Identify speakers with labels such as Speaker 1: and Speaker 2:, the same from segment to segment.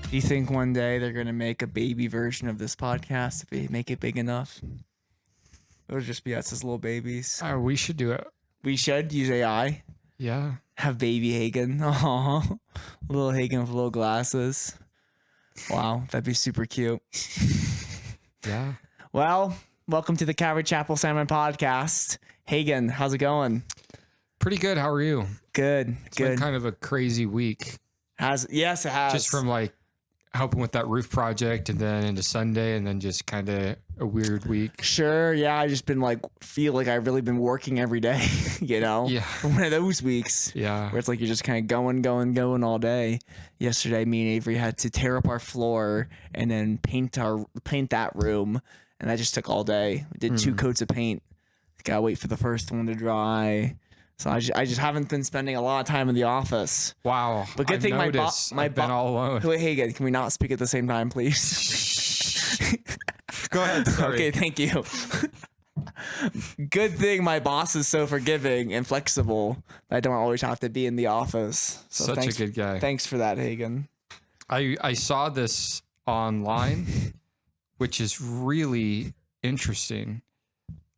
Speaker 1: Do you think one day they're going to make a baby version of this podcast if they make it big enough? It'll just be us as little babies.
Speaker 2: We should do it.
Speaker 1: We should use AI.
Speaker 2: Yeah.
Speaker 1: Have baby Hagen. Aww. Little Hagen with little glasses. Wow, that'd be super cute.
Speaker 2: Yeah.
Speaker 1: Well, welcome to the Calvary Chapel Salmon podcast. Hagen, how's it going?
Speaker 2: Pretty good. How are you?
Speaker 1: Good.
Speaker 2: It's been kind of a crazy week.
Speaker 1: Yes, it has.
Speaker 2: Just from like helping with that roof project and then into Sunday and then just kind of a weird week.
Speaker 1: Sure. Yeah. I just been feel like I've really been working every day, you know?
Speaker 2: Yeah.
Speaker 1: One of those weeks.
Speaker 2: Yeah.
Speaker 1: Where it's like you're just kind of going all day. Yesterday, me and Avery had to tear up our floor and then paint that room. And that just took all day. We did 2 coats of paint. Gotta wait for the first one to dry. So I just haven't been spending a lot of time in the office.
Speaker 2: Wow.
Speaker 1: But good thing my boss,
Speaker 2: I've been all alone.
Speaker 1: Wait, Hagen, can we not speak at the same time, please?
Speaker 2: Go ahead. Sorry.
Speaker 1: Okay, thank you. Good thing my boss is so forgiving and flexible that I don't always have to be in the office. So
Speaker 2: Such a good guy.
Speaker 1: Thanks for that, Hagen.
Speaker 2: I saw this online, which is really interesting.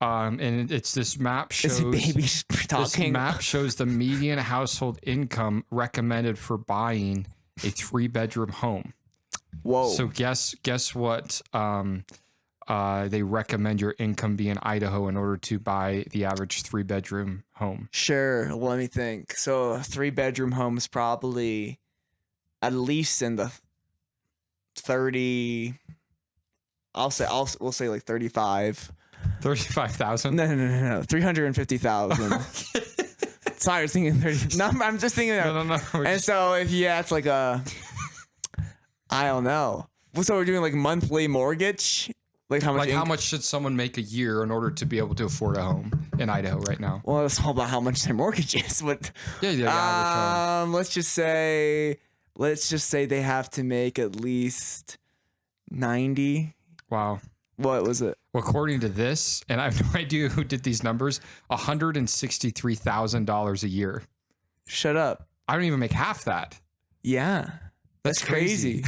Speaker 2: And it's this map shows
Speaker 1: babies talking.
Speaker 2: This map shows the median household income recommended for buying a 3-bedroom home.
Speaker 1: Whoa!
Speaker 2: So guess what? They recommend your income be in Idaho in order to buy the average 3-bedroom home.
Speaker 1: Sure. Let me think. So a 3-bedroom home is probably at least in the 30. We'll say like 35.
Speaker 2: 35,000?
Speaker 1: No. 350,000. Sorry, I was thinking 30. No, I'm just thinking that.
Speaker 2: No.
Speaker 1: And so if it's like I don't know. So we're doing like monthly mortgage? Like how much?
Speaker 2: How much should someone make a year in order to be able to afford a home in Idaho right now?
Speaker 1: Well, it's all about how much their mortgage is. What?
Speaker 2: Yeah.
Speaker 1: Let's just say they have to make at least 90.
Speaker 2: Wow.
Speaker 1: What was it?
Speaker 2: Well, according to this, and I have no idea who did these numbers, $163,000 a year.
Speaker 1: Shut up.
Speaker 2: I don't even make half that.
Speaker 1: Yeah. That's crazy.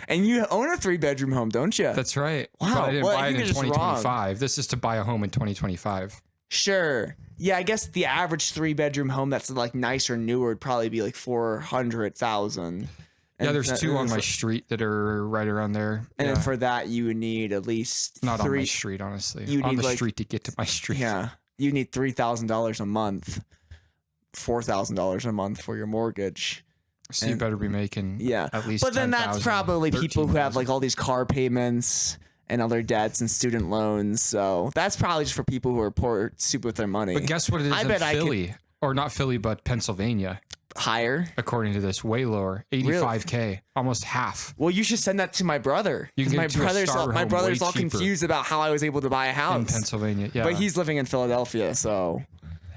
Speaker 1: And you own a 3-bedroom home, don't you?
Speaker 2: That's right.
Speaker 1: Wow.
Speaker 2: But I didn't buy it in 2025.
Speaker 1: Wrong.
Speaker 2: This is to buy a home in 2025.
Speaker 1: Sure. Yeah, I guess the average 3-bedroom home that's like nicer, newer would probably be like 400,000.
Speaker 2: Yeah, there's 2 on my street that are right around there.
Speaker 1: And then for that, you would need at least
Speaker 2: not 3, on my street, honestly.
Speaker 1: You
Speaker 2: on
Speaker 1: need
Speaker 2: the street to get to my street.
Speaker 1: Yeah, you need $3,000 a month, $4,000 a month for your mortgage.
Speaker 2: So you better be making at least.
Speaker 1: But then that's probably people who have like all these car payments and other debts and student loans. So that's probably just for people who are poor, stupid with their money.
Speaker 2: But guess what it is in Philly, or not Philly, but Pennsylvania.
Speaker 1: Higher,
Speaker 2: according to this, way lower, 85K, really? Almost half.
Speaker 1: Well, you should send that to my brother. My brother's all confused about how I was able to buy a house
Speaker 2: in Pennsylvania. Yeah,
Speaker 1: but he's living in Philadelphia, so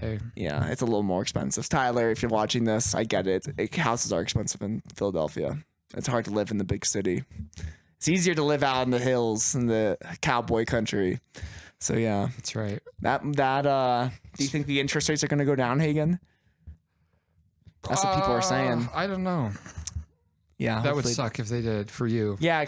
Speaker 2: hey,
Speaker 1: yeah, it's a little more expensive. Tyler, if you're watching this, I get it. Houses are expensive in Philadelphia. It's hard to live in the big city. It's easier to live out in the hills in the cowboy country. So yeah,
Speaker 2: that's right.
Speaker 1: That do you think the interest rates are going to go down, Hagen? That's what people are saying.
Speaker 2: I don't know.
Speaker 1: Yeah,
Speaker 2: that would suck if they did for you.
Speaker 1: Yeah, I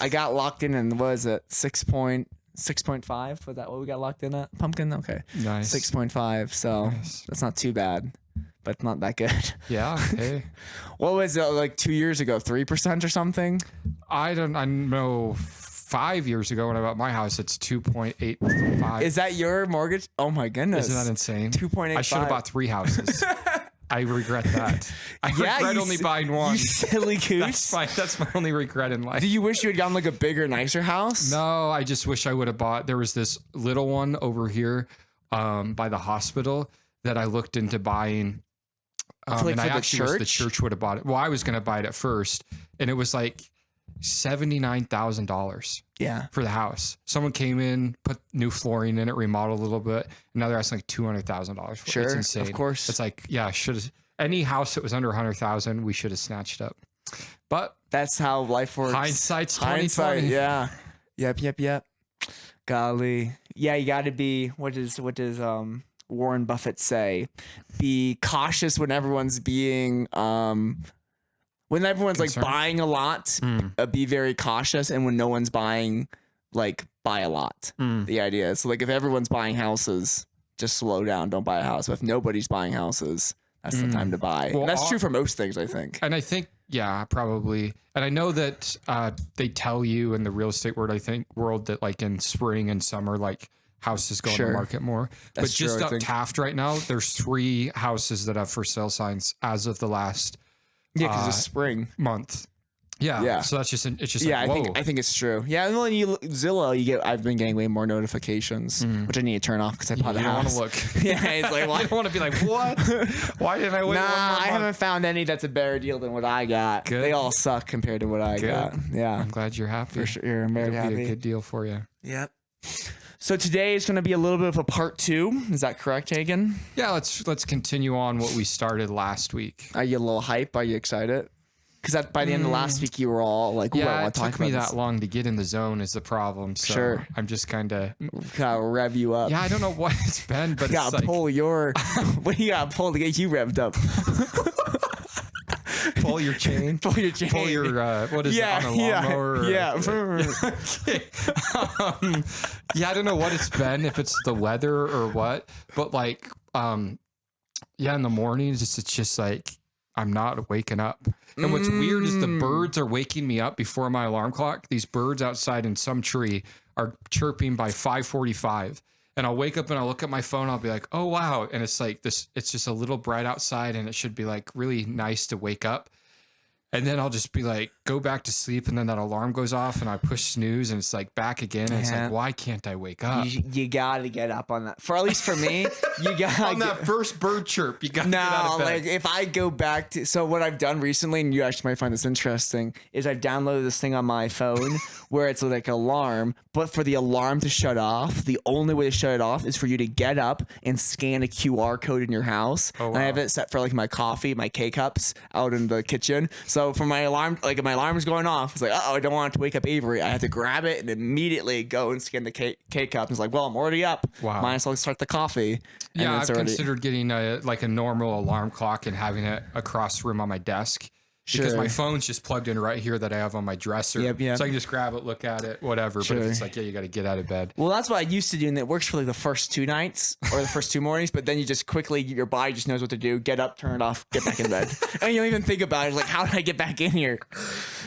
Speaker 1: got locked in, and what is it, 6.5? Was that what we got locked in at? Pumpkin, okay.
Speaker 2: Nice.
Speaker 1: 6.5. So that's not too bad, but not that good.
Speaker 2: Yeah. Hey.
Speaker 1: What was it like 2 years ago? 3% or something?
Speaker 2: I know. 5 years ago when I bought my house, it's 2.85.
Speaker 1: Is that your mortgage? Oh my goodness!
Speaker 2: Isn't that insane?
Speaker 1: 2.85.
Speaker 2: I should have bought 3 houses. I regret that. I regret only buying one.
Speaker 1: You silly goose.
Speaker 2: That's my only regret in life.
Speaker 1: Do you wish you had gotten like a bigger, nicer house?
Speaker 2: No, I just wish I would have bought. There was this little one over here by the hospital that I looked into buying. And I actually wish the church would have bought it. Well, I was going to buy it at first, and it was like $79,000.
Speaker 1: Yeah,
Speaker 2: for the house. Someone came in, put new flooring in it, remodeled a little bit, and now they're asking like $200,000 for it.
Speaker 1: Sure,
Speaker 2: it's insane.
Speaker 1: Of course,
Speaker 2: it's like any house that was under 100,000, we should have snatched up. But
Speaker 1: that's how life works.
Speaker 2: Hindsight's 2020.
Speaker 1: Yeah. Yep. Golly. Yeah, you got to be. What does Warren Buffett say? Be cautious when everyone's being When everyone's like buying a lot, be very cautious. And when no one's buying, like buy a lot. The idea is like if everyone's buying houses, just slow down. Don't buy a house. But if nobody's buying houses, that's the time to buy. Well, and that's true for most things, I think.
Speaker 2: And I think, yeah, probably. And I know that they tell you in the real estate world, that like in spring and summer, like houses go on the market more. That's but just up Taft right now, there's 3 houses that have for sale signs as of the last
Speaker 1: because it's spring
Speaker 2: month. Yeah. So that's just it's just like, whoa.
Speaker 1: I think it's true. Yeah, and when you Zillow, I've been getting way more notifications, which I need to turn off because I bought a house.
Speaker 2: You don't want to look.
Speaker 1: Yeah, it's like,
Speaker 2: you don't want to be like, what? Why didn't I wait?
Speaker 1: Nah, I haven't found any that's a better deal than what I got. Good. They all suck compared to what I got. Yeah,
Speaker 2: I'm glad you're happy.
Speaker 1: For sure, I'm very happy.
Speaker 2: Be a good deal for you.
Speaker 1: Yep. So today is going to be a little bit of a part 2. Is that correct, Hagen?
Speaker 2: Yeah, let's continue on what we started last week.
Speaker 1: Are you a little hype? Are you excited? Because by the end of last week, you were all like,
Speaker 2: yeah, it took me that long to get in the zone is the problem. So sure. I'm just kind of...
Speaker 1: Gotta rev you up.
Speaker 2: Yeah, I don't know what it's been, but
Speaker 1: you gotta
Speaker 2: it's
Speaker 1: pull your... What do you gotta pull to get you revved up?
Speaker 2: Pull your chain.
Speaker 1: Pull your chain.
Speaker 2: Pull your, what is it, on a lawnmower?
Speaker 1: Yeah.
Speaker 2: Okay. I don't know what it's been, if it's the weather or what, but like, in the mornings, it's just like, I'm not waking up. And what's weird is the birds are waking me up before my alarm clock. These birds outside in some tree are chirping by 5:45. And I'll wake up and I'll look at my phone. I'll be like, oh, wow. And it's like this, it's just a little bright outside and it should be like really nice to wake up. And then I'll just be like, go back to sleep. And then that alarm goes off and I push snooze and it's like back again. And it's like, why can't I wake up?
Speaker 1: You got to get up on that. At least for me, you got
Speaker 2: on that first bird chirp. You got to get out of bed.
Speaker 1: Like if I go back to, so what I've done recently, and you actually might find this interesting, is I've downloaded this thing on my phone where it's like an alarm, but for the alarm to shut off, the only way to shut it off is for you to get up and scan a QR code in your house. Oh, wow. And I have it set for like my coffee, my K-cups out in the kitchen. So for my alarm, like if my alarm is going off, it's like, I don't want it to wake up Avery. I have to grab it and immediately go and scan the K-cup. It's like, well, I'm already up. Wow. Might as well start the coffee.
Speaker 2: Yeah, I've considered getting a normal alarm clock and having it across the room on my desk. Because my phone's just plugged in right here that I have on my dresser. Yep. So I can just grab it, look at it, whatever. But if it's like, you got to get out of bed.
Speaker 1: Well, that's what I used to do. And it works for like the first 2 nights or the first 2 mornings. But then you just quickly, your body just knows what to do. Get up, turn it off, get back in bed. And you don't even think about it. It's like, how did I get back in here?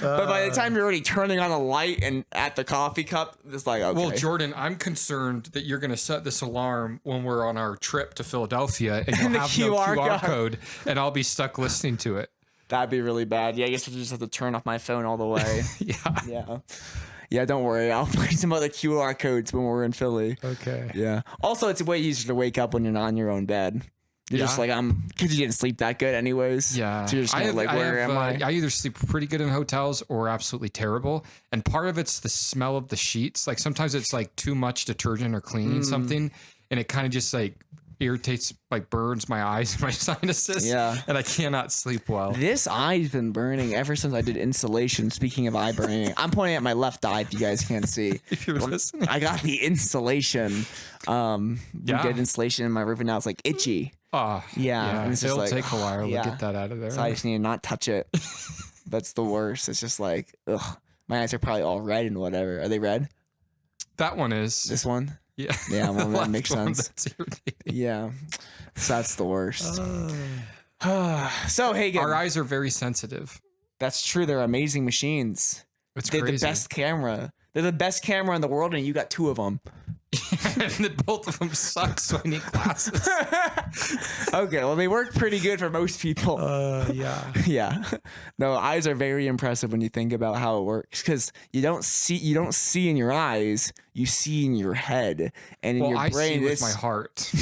Speaker 1: But by the time you're already turning on a light and at the coffee cup, it's like, okay.
Speaker 2: Well, Jordan, I'm concerned that you're going to set this alarm when we're on our trip to Philadelphia and you'll have no QR code and I'll be stuck listening to it.
Speaker 1: That'd be really bad. Yeah, I guess I'll just have to turn off my phone all the way. Yeah, don't worry. I'll find some other QR codes when we're in Philly.
Speaker 2: Okay.
Speaker 1: Yeah. Also, it's way easier to wake up when you're not in your own bed. You're just like, because you didn't sleep that good anyways.
Speaker 2: Yeah.
Speaker 1: So you're just like, where am I?
Speaker 2: I either sleep pretty good in hotels or absolutely terrible. And part of it's the smell of the sheets. Like sometimes it's like too much detergent or cleaning something. And it kind of just like irritates, like burns my eyes and my sinuses. Yeah. And I cannot sleep well.
Speaker 1: This eye's been burning ever since I did insulation. Speaking of eye burning, I'm pointing at my left eye if you guys can't see.
Speaker 2: If you're listening.
Speaker 1: I got the insulation. We did insulation in my roof and now it's like itchy.
Speaker 2: Yeah.
Speaker 1: It's
Speaker 2: It'll take a while to get that out of there.
Speaker 1: So I just need to not touch it. That's the worst. It's just like, ugh. My eyes are probably all red and whatever. Are they red?
Speaker 2: That one is.
Speaker 1: This one?
Speaker 2: Yeah.
Speaker 1: Yeah, well, that makes sense. Yeah. So that's the worst. So, Hagen.
Speaker 2: Our eyes are very sensitive.
Speaker 1: That's true. They're amazing machines.
Speaker 2: They're
Speaker 1: the best camera. They're the best camera in the world, and you got 2 of them.
Speaker 2: And both of them suck, so I need glasses.
Speaker 1: Okay, well, they work pretty good for most people. Yeah. No, eyes are very impressive when you think about how it works, because you don't see in your eyes, you see in your head, and in your brain.
Speaker 2: I see with my heart.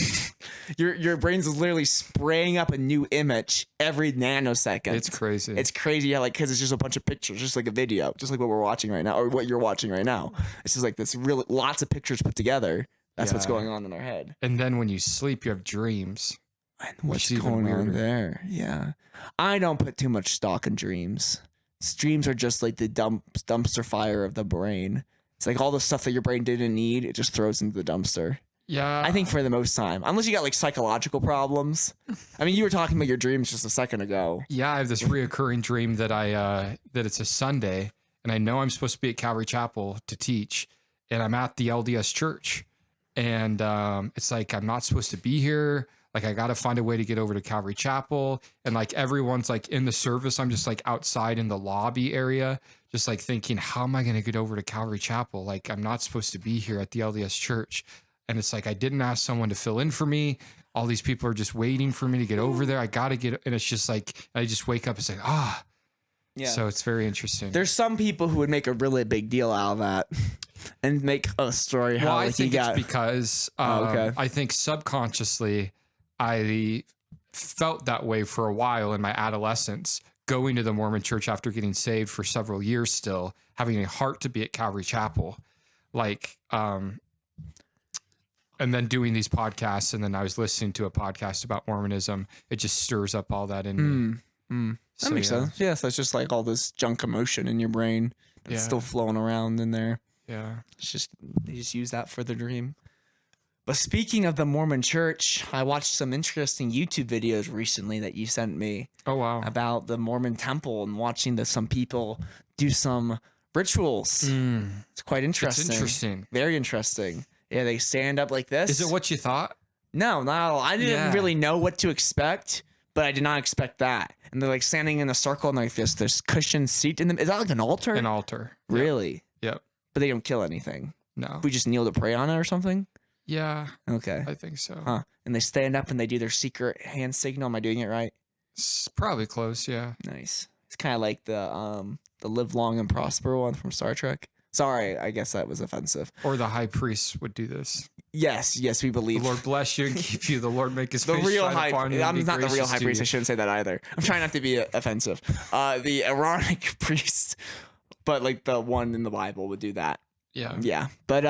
Speaker 1: Your brain's literally spraying up a new image every nanosecond.
Speaker 2: It's crazy.
Speaker 1: It's crazy how, like, because it's just a bunch of pictures, just like a video, just like what we're watching right now, or what you're watching right now. It's just like this really lots of pictures put together. That's what's going on in our head.
Speaker 2: And then when you sleep, you have dreams.
Speaker 1: And what's going on there? Yeah. I don't put too much stock in dreams. Dreams are just like the dumpster fire of the brain. It's like all the stuff that your brain didn't need, it just throws into the dumpster.
Speaker 2: Yeah.
Speaker 1: I think for the most time, unless you got like psychological problems. I mean, you were talking about your dreams just a second ago.
Speaker 2: Yeah, I have this reoccurring dream that that it's a Sunday, and I know I'm supposed to be at Calvary Chapel to teach, and I'm at the LDS church, and it's like I'm not supposed to be here. Like I got to find a way to get over to Calvary Chapel, and like everyone's like in the service, I'm just like outside in the lobby area, just like thinking, how am I going to get over to Calvary Chapel? Like I'm not supposed to be here at the LDS church. And it's like, I didn't ask someone to fill in for me. All these people are just waiting for me to get over there. I got to get, and it's just like, I just wake up and say, yeah. So it's very interesting.
Speaker 1: There's some people who would make a really big deal out of that and make a story. How
Speaker 2: I think it's because I think subconsciously I felt that way for a while in my adolescence, going to the Mormon church after getting saved for several years still, having a heart to be at Calvary Chapel. Like, and then doing these podcasts, and then I was listening to a podcast about Mormonism. It just stirs up all that in me.
Speaker 1: That makes sense. Yes, that's just like all this junk emotion in your brain that's still flowing around in there.
Speaker 2: Yeah.
Speaker 1: It's just, they just use that for the dream. But speaking of the Mormon church, I watched some interesting YouTube videos recently that you sent me.
Speaker 2: Oh, wow.
Speaker 1: About the Mormon temple and watching some people do some rituals. It's quite interesting.
Speaker 2: It's interesting.
Speaker 1: Very interesting. Yeah, they stand up like this.
Speaker 2: Is it what you thought?
Speaker 1: No, not at all. I didn't really know what to expect, but I did not expect that. And they're like standing in a circle and like this cushioned seat in them. Is that like an altar?
Speaker 2: An altar.
Speaker 1: Really?
Speaker 2: Yep.
Speaker 1: But they don't kill anything.
Speaker 2: No.
Speaker 1: We just kneel to pray on it or something?
Speaker 2: Yeah.
Speaker 1: Okay.
Speaker 2: I think so.
Speaker 1: Huh. And they stand up and they do their secret hand signal. Am I doing it right?
Speaker 2: It's probably close, yeah.
Speaker 1: Nice. It's kind of like the live long and prosper one from Star Trek. Sorry, I guess that was offensive.
Speaker 2: Or the high priest would do this.
Speaker 1: Yes, we believe.
Speaker 2: The Lord bless you and keep you. The Lord make his
Speaker 1: the
Speaker 2: face
Speaker 1: real
Speaker 2: shine
Speaker 1: high.
Speaker 2: upon you.
Speaker 1: I'm not the real high priest. I shouldn't say that either. I'm trying not to be offensive. The Aaronic priest, but like the one in the Bible would do that.
Speaker 2: Yeah.
Speaker 1: Yeah, but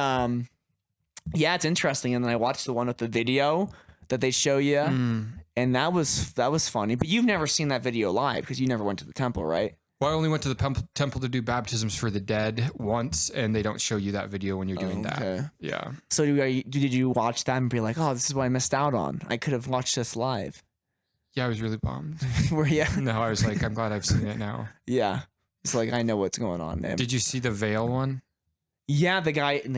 Speaker 1: yeah, it's interesting. And then I watched the one with the video that they show you, and that was funny. But you've never seen that video live because you never went to the temple, right?
Speaker 2: Well, I only went to the temple to do baptisms for the dead once, and they don't show you that video when you're doing that. Yeah.
Speaker 1: So did you watch that and be like, oh, this is what I missed out on? I could have watched this live.
Speaker 2: Yeah, I was really bummed.
Speaker 1: Were you?
Speaker 2: No, I was like, I'm glad I've seen it now.
Speaker 1: Yeah. It's like, I know what's going on, man.
Speaker 2: Did you see the veil one?
Speaker 1: Yeah, the guy, it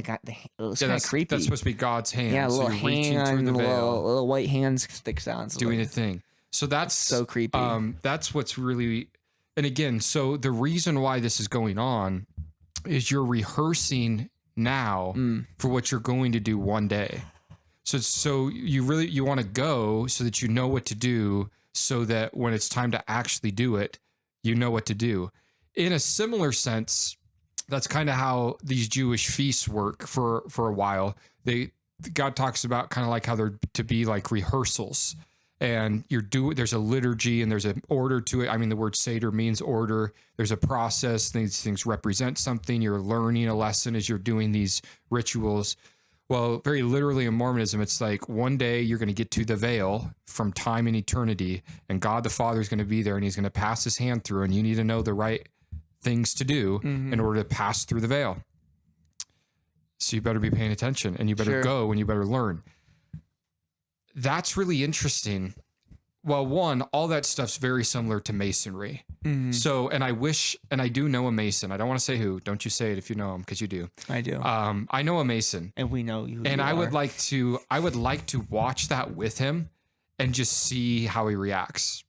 Speaker 1: was kind of creepy.
Speaker 2: That's supposed to be God's hand.
Speaker 1: Yeah, a little
Speaker 2: so
Speaker 1: hand, little white hand sticks out.
Speaker 2: Doing a thing. So that's
Speaker 1: so creepy.
Speaker 2: That's what's really, and again, so the reason why this is going on is you're rehearsing now for what you're going to do one day. So you want to go so that you know what to do, so that when it's time to actually do it, you know what to do. In a similar sense, that's kind of how these Jewish feasts work for a while. God talks about kind of like how they're to be like rehearsals, and there's a liturgy and there's an order to it. I mean, the word Seder means order. There's a process. These things represent something. You're learning a lesson as you're doing these rituals. Well, very literally in Mormonism, it's like one day you're going to get to the veil from time and eternity, and God the Father is going to be there, and he's going to pass his hand through, and you need to know the right things to do in order to pass through the veil. So you better be paying attention, and you better go, and you better learn. That's really interesting. Well, one, all that stuff's very similar to Masonry. So, and I do know a Mason. I don't want to say who. Don't you say it if you know him, because you do.
Speaker 1: I do.
Speaker 2: I know a Mason.
Speaker 1: And we know you.
Speaker 2: And I would like to watch that with him and just see how he reacts.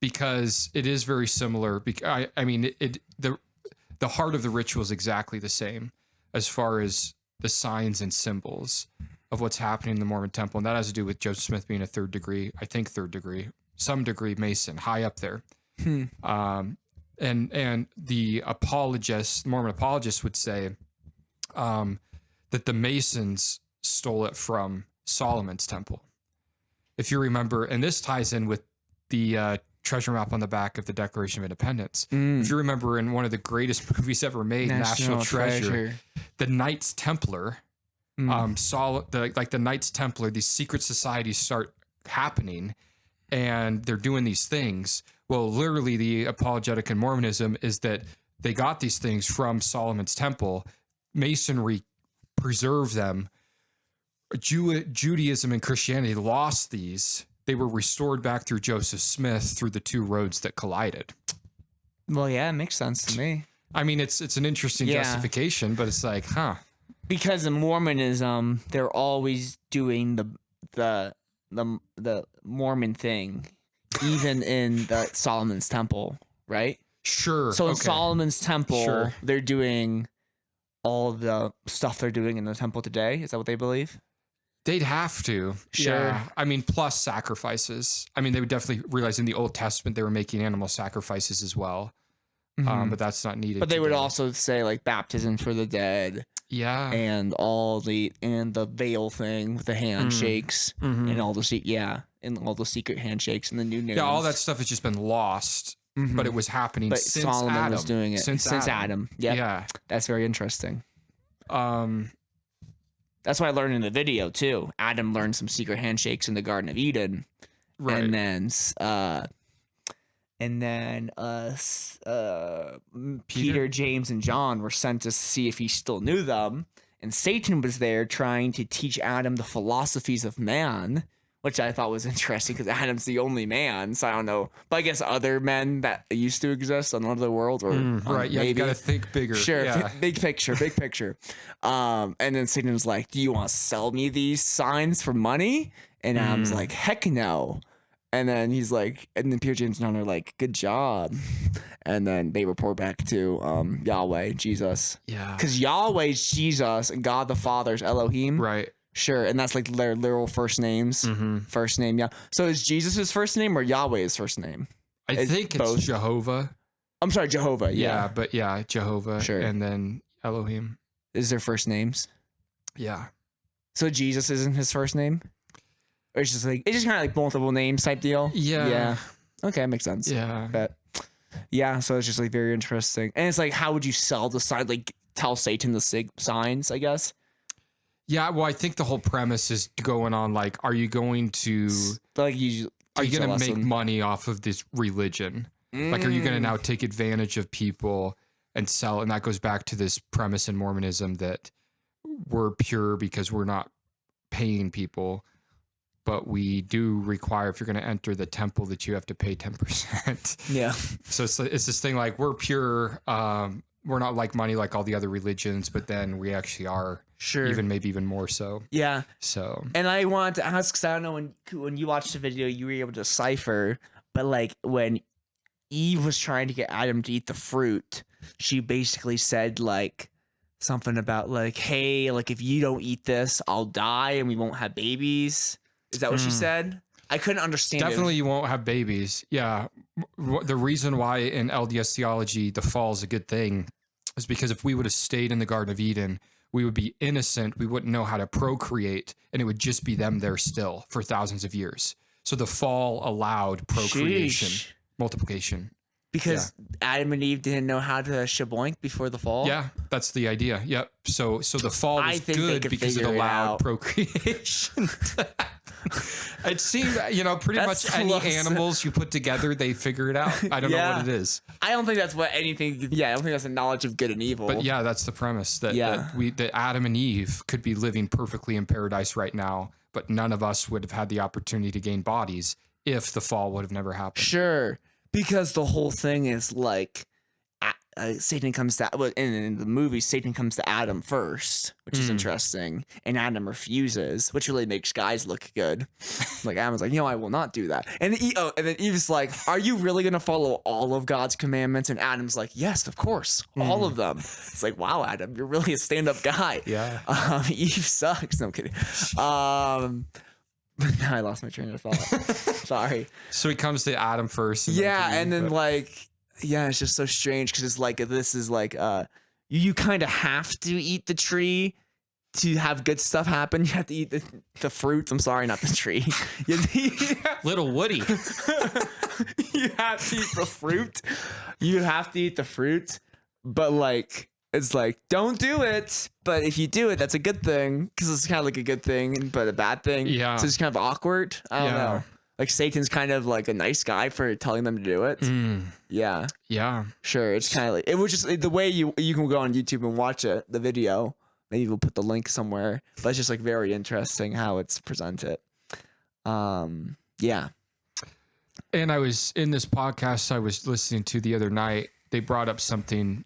Speaker 2: Because it is very similar. I mean, the heart of the ritual is exactly the same as far as the signs and symbols of what's happening in the Mormon temple. And that has to do with Joseph Smith being a third degree some degree Mason, high up there. And the Mormon apologists would say that the Masons stole it from Solomon's temple. If you remember, and this ties in with the treasure map on the back of the Declaration of Independence. If you remember, in one of the greatest movies ever made, National Treasure, the Knights Templar, the Knights Templar, these secret societies start happening, and they're doing these things. Well, literally, the apologetic in Mormonism is that they got these things from Solomon's temple. Masonry preserved them Judaism and Christianity lost these. They were restored back through Joseph Smith through the two roads that collided.
Speaker 1: Well, yeah, it makes sense to me.
Speaker 2: I mean, it's an interesting justification, but it's like,
Speaker 1: because in Mormonism, they're always doing the Mormon thing, even in the Solomon's temple, right?
Speaker 2: Sure.
Speaker 1: So in Solomon's temple,
Speaker 2: Sure.
Speaker 1: they're doing all the stuff they're doing in the temple today. Is that what they believe?
Speaker 2: They'd have to.
Speaker 1: Sure.
Speaker 2: Yeah. I mean, plus sacrifices. I mean, they would definitely realize in the Old Testament they were making animal sacrifices as well. But that's not needed.
Speaker 1: But they would also say like baptism for the dead.
Speaker 2: Yeah.
Speaker 1: And the veil thing with the handshakes and all the and all the secret handshakes and the new names.
Speaker 2: Yeah, all that stuff has just been lost. But it was happening since
Speaker 1: Solomon
Speaker 2: Adam.
Speaker 1: was doing it. Since Adam. Yep. Yeah. That's very interesting. That's what I learned in the video too. Adam learned some secret handshakes in the Garden of Eden.
Speaker 2: Right.
Speaker 1: And then Peter, James, and John were sent to see if he still knew them. And Satan was there trying to teach Adam the philosophies of man, which I thought was interesting because Adam's the only man. So I don't know. But I guess other men that used to exist on another world. Or
Speaker 2: right. Yeah,
Speaker 1: maybe.
Speaker 2: You got to think bigger.
Speaker 1: Sure.
Speaker 2: Yeah.
Speaker 1: Big picture. And then Satan was like, do you want to sell me these signs for money? And Adam's like, heck no. And then he's like, and then Peter, James, and John are like, good job. And then they report back to Yahweh, Jesus.
Speaker 2: Yeah.
Speaker 1: Because Yahweh's Jesus and God the Father's Elohim.
Speaker 2: Right.
Speaker 1: Sure. And that's like their literal first names. First name, yeah. So is Jesus his first name or Yahweh's first name?
Speaker 2: I think it's Jehovah.
Speaker 1: I'm sorry, Jehovah. Yeah.
Speaker 2: But Jehovah.
Speaker 1: Sure.
Speaker 2: And then Elohim.
Speaker 1: Is their first names?
Speaker 2: Yeah.
Speaker 1: So Jesus isn't his first name? Or it's just kind of like multiple names type deal.
Speaker 2: Yeah.
Speaker 1: Yeah. Okay, makes sense.
Speaker 2: Yeah.
Speaker 1: But yeah, so it's just like very interesting. And it's like, how would you sell the sign? Like tell Satan the signs, I guess.
Speaker 2: Yeah. Well, I think the whole premise is going on. Like, are you going to
Speaker 1: are
Speaker 2: you going to make money off of this religion? Like, are you going to now take advantage of people and sell? And that goes back to this premise in Mormonism that we're pure because we're not paying people. But we do require, if you're going to enter the temple, that you have to pay 10%.
Speaker 1: Yeah.
Speaker 2: So it's this thing like we're pure. We're not like money like all the other religions, but then we actually are.
Speaker 1: Sure.
Speaker 2: Maybe even more so.
Speaker 1: Yeah.
Speaker 2: So.
Speaker 1: And I wanted to ask, because I don't know when you watched the video, you were able to decipher, but like when Eve was trying to get Adam to eat the fruit, she basically said like something about like, hey, like if you don't eat this, I'll die and we won't have babies. Is that what she said? I couldn't understand.
Speaker 2: Definitely you won't have babies. Yeah. The reason why in LDS theology the fall is a good thing is because if we would have stayed in the Garden of Eden, we would be innocent. We wouldn't know how to procreate, and it would just be them there still for thousands of years. So the fall allowed procreation, multiplication.
Speaker 1: Because Adam and Eve didn't know how to shaboink before the fall?
Speaker 2: Yeah, that's the idea. Yep. So the fall was good because it allowed procreation. It seemed, pretty much any animals you put together, they figure it out. I don't know what it is.
Speaker 1: I don't think that's what anything. Yeah, I don't think that's a knowledge of good and evil.
Speaker 2: But yeah, that's the premise that Adam and Eve could be living perfectly in paradise right now, but none of us would have had the opportunity to gain bodies if the fall would have never happened.
Speaker 1: Sure, because the whole thing is like. Satan comes to in the movie. Satan comes to Adam first, which is interesting, and Adam refuses, which really makes guys look good. Like Adam's like, I will not do that. And then Eve's like, are you really gonna follow all of God's commandments? And Adam's like, yes, of course, all of them. It's like, wow, Adam, you're really a stand-up guy.
Speaker 2: Yeah.
Speaker 1: Eve sucks. No, I'm kidding. I lost my train of thought. Sorry.
Speaker 2: So he comes to Adam first.
Speaker 1: And then it's just so strange because it's like this is like you kind of have to eat the tree to have good stuff happen. You have to eat the fruit. I'm sorry, not the tree.
Speaker 2: Little Woody.
Speaker 1: You have to eat the fruit. You have to eat the fruit, but like it's like don't do it. But if you do it, that's a good thing because it's kind of like a good thing, but a bad thing.
Speaker 2: Yeah.
Speaker 1: So it's kind of awkward. I don't know. Like Satan's kind of like a nice guy for telling them to do it. Yeah.
Speaker 2: Yeah.
Speaker 1: Sure. It's kind of like, it was just the way you can go on YouTube and watch it, the video, Maybe we'll put the link somewhere. But it's just like very interesting how it's presented. Yeah.
Speaker 2: And I was in this podcast I was listening to the other night. They brought up something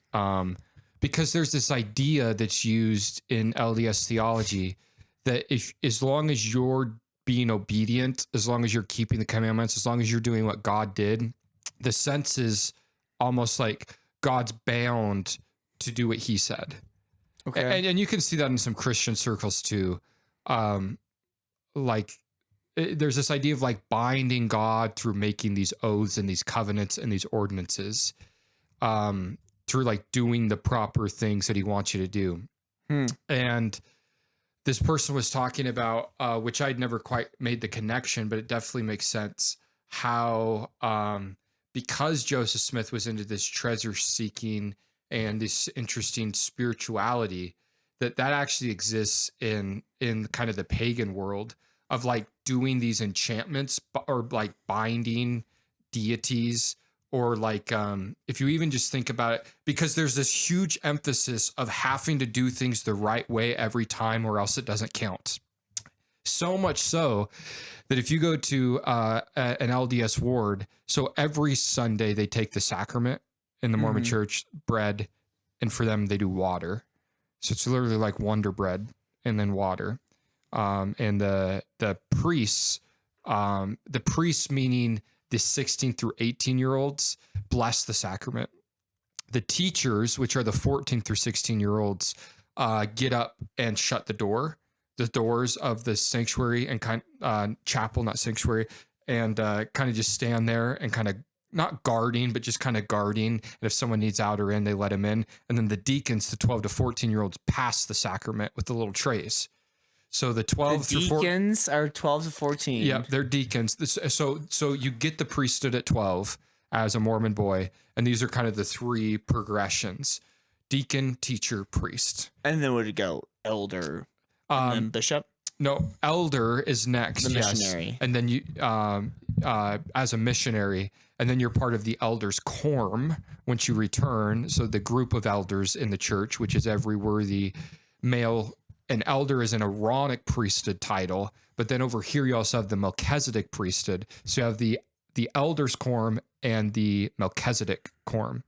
Speaker 2: because there's this idea that's used in LDS theology that if as long as you're being obedient, as long as you're keeping the commandments, as long as you're doing what God did, the sense is almost like God's bound to do what he said. Okay. And you can see that in some Christian circles too. Like there's this idea of like binding God through making these oaths and these covenants and these ordinances, through like doing the proper things that he wants you to do. And this person was talking about, which I'd never quite made the connection, but it definitely makes sense, how because Joseph Smith was into this treasure seeking and this interesting spirituality, that actually exists in kind of the pagan world of like doing these enchantments or like binding deities, or like if you even just think about it, because there's this huge emphasis of having to do things the right way every time or else it doesn't count. So much so that if you go to an LDS ward, so every Sunday they take the sacrament in the Mormon church, bread, and for them they do water. So it's literally like Wonder Bread and then water. And the priests, meaning the 16 through 18-year-olds, bless the sacrament. The teachers, which are the 14 through 16-year-olds, get up and shut the doors of the sanctuary and chapel, not sanctuary, and kind of just stand there and kind of not guarding, but just kind of guarding. And if someone needs out or in, they let them in. And then the deacons, the 12 to 14-year-olds, pass the sacrament with the little trays. So the 12
Speaker 1: the deacons are 12 to 14.
Speaker 2: Yeah, they're deacons. So you get the priesthood at 12 as a Mormon boy, and these are kind of the three progressions: deacon, teacher, priest.
Speaker 1: And then would it go elder, and then bishop?
Speaker 2: No, elder is next.
Speaker 1: The missionary.
Speaker 2: Yes. And then you, as a missionary, and then you're part of the elders' quorum once you return. So the group of elders in the church, which is every worthy male. An elder is an Aaronic priesthood title, but then over here you also have the Melchizedek priesthood. So you have the elders quorum and the Melchizedek quorum.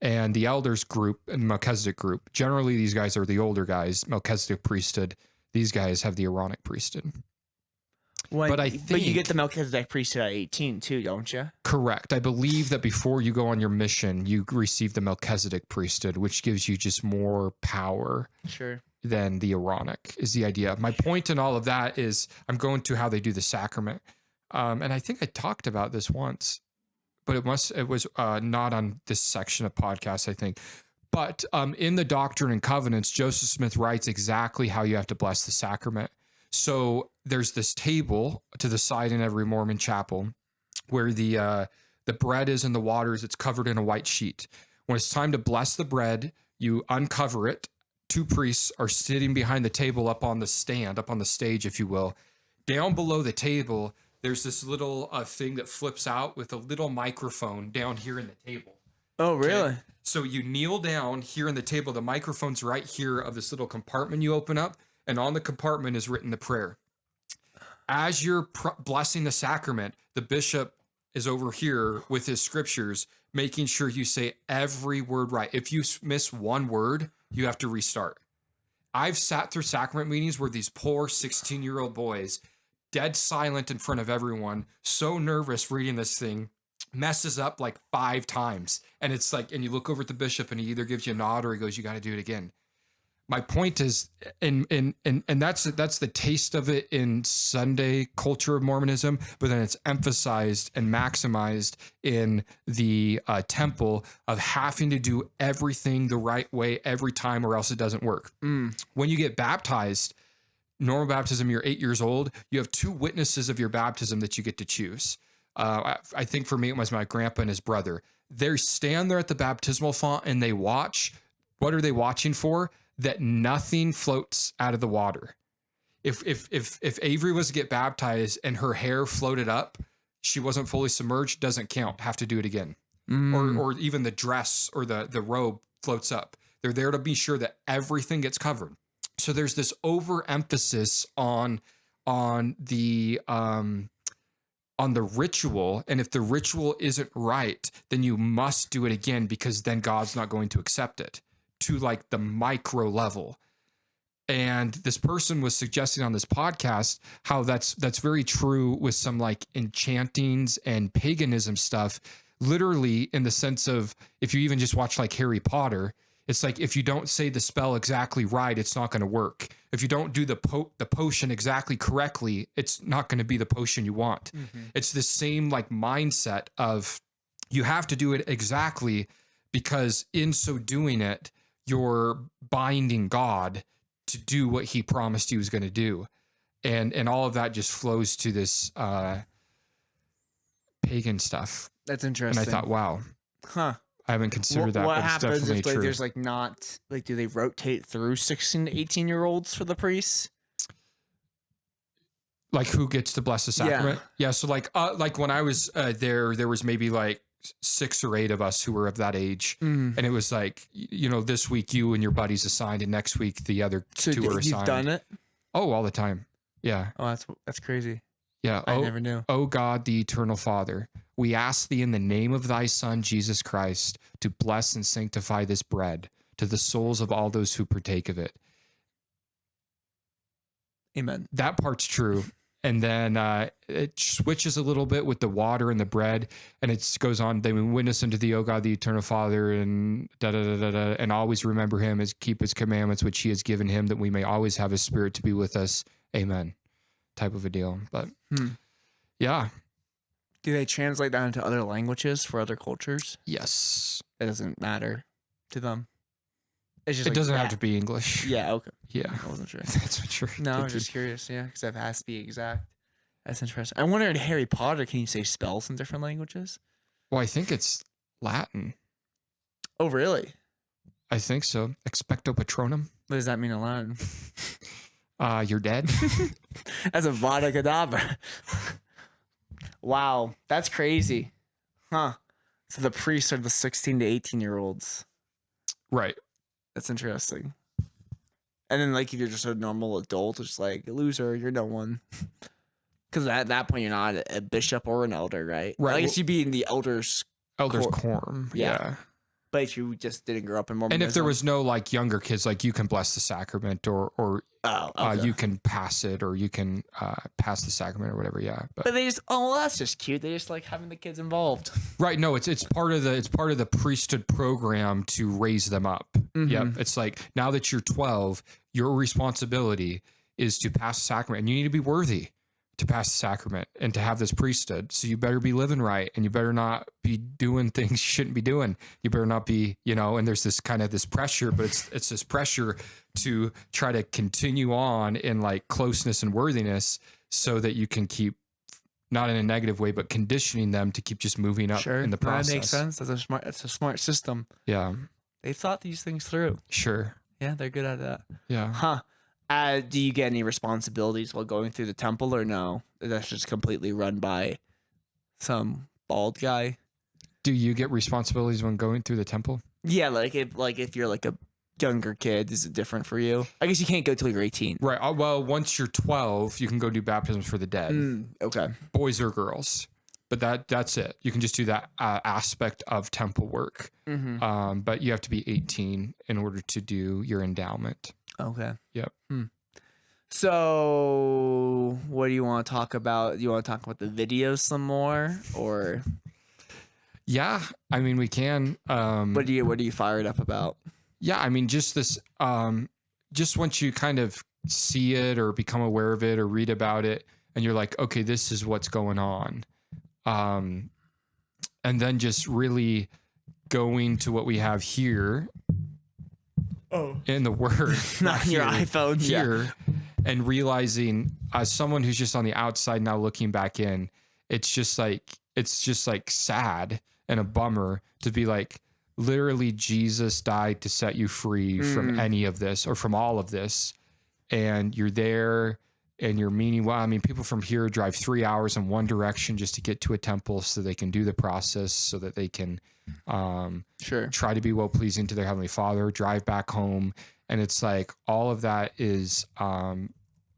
Speaker 2: And the elders group and Melchizedek group, generally these guys are the older guys, Melchizedek priesthood. These guys have the Aaronic priesthood. But you get
Speaker 1: the Melchizedek priesthood at 18 too, don't you?
Speaker 2: Correct. I believe that before you go on your mission, you receive the Melchizedek priesthood, which gives you just more power.
Speaker 1: Sure.
Speaker 2: Than the Aaronic is the idea. My point in all of that is I'm going to how they do the sacrament. And I think I talked about this once, but it was not on this section of podcast, I think. But in the Doctrine and Covenants, Joseph Smith writes exactly how you have to bless the sacrament. So there's this table to the side in every Mormon chapel where the bread is in the waters. It's covered in a white sheet. When it's time to bless the bread, you uncover it. Two priests are sitting behind the table up on the stand, up on the stage, if you will. Down below the table, there's this little thing that flips out with a little microphone down here in the table.
Speaker 1: Oh, really?
Speaker 2: Okay? So you kneel down here in the table. The microphone's right here of this little compartment you open up, and on the compartment is written the prayer. As you're blessing the sacrament, the bishop is over here with his scriptures, making sure you say every word right. If you miss one word, you have to restart. I've sat through sacrament meetings where these poor 16-year-old boys, dead silent in front of everyone, so nervous reading this thing, messes up like 5 times. And it's like, and you look over at the bishop and he either gives you a nod or he goes, you got to do it again. My point is, and that's the taste of it in Sunday culture of Mormonism, but then it's emphasized and maximized in the temple of having to do everything the right way every time or else it doesn't work. When you get baptized, normal baptism, you're 8 years old, you have 2 witnesses of your baptism that you get to choose. I think for me, it was my grandpa and his brother. They stand there at the baptismal font and they watch. What are they watching for? That nothing floats out of the water. If Avery was to get baptized and her hair floated up, she wasn't fully submerged, doesn't count. Have to do it again. Or even the dress or the robe floats up. They're there to be sure that everything gets covered. So there's this overemphasis on the ritual, and if the ritual isn't right, then you must do it again, because then God's not going to accept it, to like the micro level. And this person was suggesting on this podcast how that's very true with some like enchantings and paganism stuff, literally in the sense of, if you even just watch like Harry Potter, it's like, if you don't say the spell exactly right, it's not going to work. If you don't do the potion exactly correctly, it's not going to be the potion you want. Mm-hmm. It's the same like mindset of, you have to do it exactly, because in so doing it, you're binding God to do what he promised he was going to do. And all of that just flows to this pagan stuff.
Speaker 1: That's interesting.
Speaker 2: And I thought, wow.
Speaker 1: Huh.
Speaker 2: I haven't considered that.
Speaker 1: What happens if like,
Speaker 2: true.
Speaker 1: There's like not like, do they rotate through 16 to 18-year-olds for the priests?
Speaker 2: Like, who gets to bless the sacrament? Yeah. So like when I was there was maybe like 6 or 8 of us who were of that age. And it was like, this week you and your buddies assigned, and next week the other 2 are assigned.
Speaker 1: You've done it?
Speaker 2: Oh, all the time. Yeah.
Speaker 1: Oh, that's crazy.
Speaker 2: Yeah.
Speaker 1: I never knew.
Speaker 2: Oh God, the eternal Father, we ask thee in the name of thy Son, Jesus Christ, to bless and sanctify this bread to the souls of all those who partake of it.
Speaker 1: Amen.
Speaker 2: That part's true. And then it switches a little bit with the water and the bread, and it goes on. They witness unto thee, O God, the eternal Father, and and always remember him, as keep his commandments, which he has given him, that we may always have his spirit to be with us. Amen. Type of a deal. But yeah.
Speaker 1: Do they translate that into other languages for other cultures?
Speaker 2: Yes.
Speaker 1: It doesn't matter to them. It's just
Speaker 2: it doesn't have to be English.
Speaker 1: Yeah, okay.
Speaker 2: Yeah.
Speaker 1: I wasn't sure.
Speaker 2: That's what you're
Speaker 1: No, I was just curious, because that has to be exact. That's interesting. I wonder, in Harry Potter, can you say spells in different languages?
Speaker 2: Well, I think it's Latin.
Speaker 1: Oh, really?
Speaker 2: I think so. Expecto Patronum.
Speaker 1: What does that mean in Latin?
Speaker 2: You're dead.
Speaker 1: That's a Vada Kedavra. Wow, that's crazy. Huh. So the priests are the 16 to 18-year-olds.
Speaker 2: Right.
Speaker 1: That's interesting. And then, like, if you're just a normal adult, it's like, loser, you're no one. Because at that point, you're not a bishop or an elder, right?
Speaker 2: Right.
Speaker 1: I guess you'd be in the elders'
Speaker 2: quorum. Yeah.
Speaker 1: But if you just didn't grow up in Mormonism.
Speaker 2: And if there was no, like, younger kids, like, you can bless the sacrament, or you can pass it, or you can pass the sacrament or whatever. Yeah.
Speaker 1: But they just, well, that's just cute. They just like having the kids involved.
Speaker 2: Right. No, it's part of the priesthood program to raise them up. Mm-hmm. Yep. It's like, now that you're 12, your responsibility is to pass the sacrament, and you need to be worthy to pass the sacrament and to have this priesthood. So you better be living right, and you better not be doing things you shouldn't be doing. You better not be, and there's this kind of this pressure, but it's this pressure to try to continue on in like closeness and worthiness, so that you can keep, not in a negative way, but conditioning them to keep just moving up in the process.
Speaker 1: That makes sense. That's a smart system.
Speaker 2: Yeah.
Speaker 1: They've thought these things through.
Speaker 2: Sure.
Speaker 1: Yeah, they're good at that.
Speaker 2: Yeah.
Speaker 1: Huh. Do you get any responsibilities while going through the temple, or no? That's just completely run by some bald guy.
Speaker 2: Do you get responsibilities when going through the temple?
Speaker 1: Yeah, like if you're like a younger kid, is it different for you? I guess you can't go till you're 18.
Speaker 2: Right. Well, once you're 12, you can go do baptisms for the dead.
Speaker 1: Okay.
Speaker 2: Boys or girls. But that's it. You can just do that aspect of temple work. Mm-hmm. But you have to be 18 in order to do your endowment.
Speaker 1: Okay.
Speaker 2: Yep.
Speaker 1: So, what do you want to talk about? Do you want to talk about the videos some more, or?
Speaker 2: Yeah, I mean, we can.
Speaker 1: What are you fired up about?
Speaker 2: Yeah, I mean, just this. Just once you kind of see it or become aware of it or read about it, and you're like, okay, this is what's going on, and then just really going to what we have here. Oh. In the Word,
Speaker 1: not your iPhone
Speaker 2: here, and realizing, as someone who's just on the outside now looking back in, it's just like sad and a bummer to be like, literally Jesus died to set you free from any of this or from all of this, and you're there and you're meaning well. I mean, people from here drive 3 hours in one direction just to get to a temple so they can do the process, so that they can try to be well pleasing to their Heavenly Father, drive back home, And it's like all of that is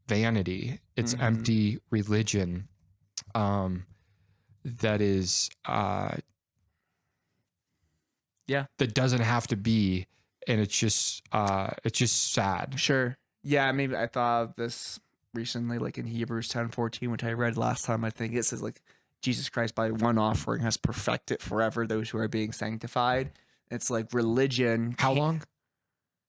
Speaker 2: vanity. It's empty religion. That is that doesn't have to be, and it's just sad.
Speaker 1: Sure. Yeah, maybe I thought of this recently, like in Hebrews 10:14, which I read last time. I think it says like Jesus Christ by one offering has perfected forever those who are being sanctified. It's like religion.
Speaker 2: How long?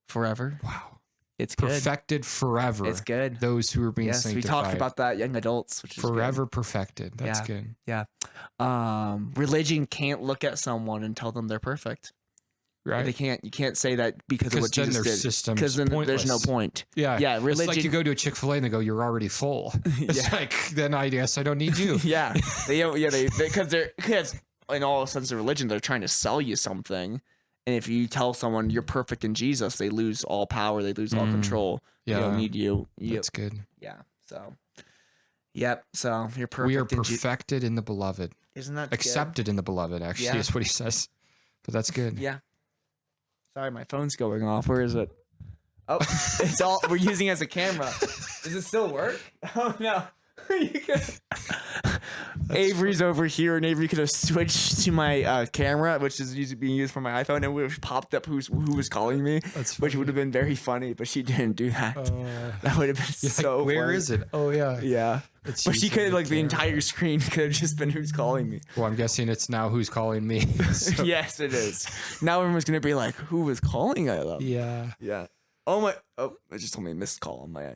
Speaker 1: Forever.
Speaker 2: Wow.
Speaker 1: It's good.
Speaker 2: Perfected forever.
Speaker 1: It's good.
Speaker 2: Those who are being sanctified.
Speaker 1: We talked about that, young adults, which is
Speaker 2: forever
Speaker 1: good.
Speaker 2: Perfected. That's good.
Speaker 1: Yeah. Religion can't look at someone and tell them they're perfect.
Speaker 2: Right.
Speaker 1: They can't. You can't say that because of what Jesus did.
Speaker 2: Because
Speaker 1: then there's no point.
Speaker 2: Yeah.
Speaker 1: Yeah. Religion.
Speaker 2: It's like you go to a Chick-fil-A and they go, "You're already full." It's like, then I guess I don't need you.
Speaker 1: Yeah. Because in all sense of religion, they're trying to sell you something. And if you tell someone you're perfect in Jesus, they lose all power. They lose all control.
Speaker 2: Yeah.
Speaker 1: They don't need you.
Speaker 2: That's good.
Speaker 1: Yeah. So. Yep. So you're perfect.
Speaker 2: We are perfected in the beloved.
Speaker 1: Isn't that
Speaker 2: accepted
Speaker 1: good?
Speaker 2: In the beloved? Actually, is what he says. But that's good.
Speaker 1: Yeah. Sorry, my phone's going off. Where is it? Oh, it's all we're using it as a camera. Does it still work? Oh no. Avery's over here, and Avery could have switched to my camera, which is being used for my iPhone, and we popped up who was calling me, which would have been very funny, but she didn't do that. That would have been so.
Speaker 2: Where
Speaker 1: funny.
Speaker 2: is it? Oh yeah,
Speaker 1: yeah. But she could have like the entire screen could have just been who's calling me.
Speaker 2: Well, I'm guessing it's now who's calling me.
Speaker 1: So. Yes, it is. Now everyone's gonna be like, who was calling I love?
Speaker 2: Yeah.
Speaker 1: Yeah. Oh my! Oh, it just told me missed call on my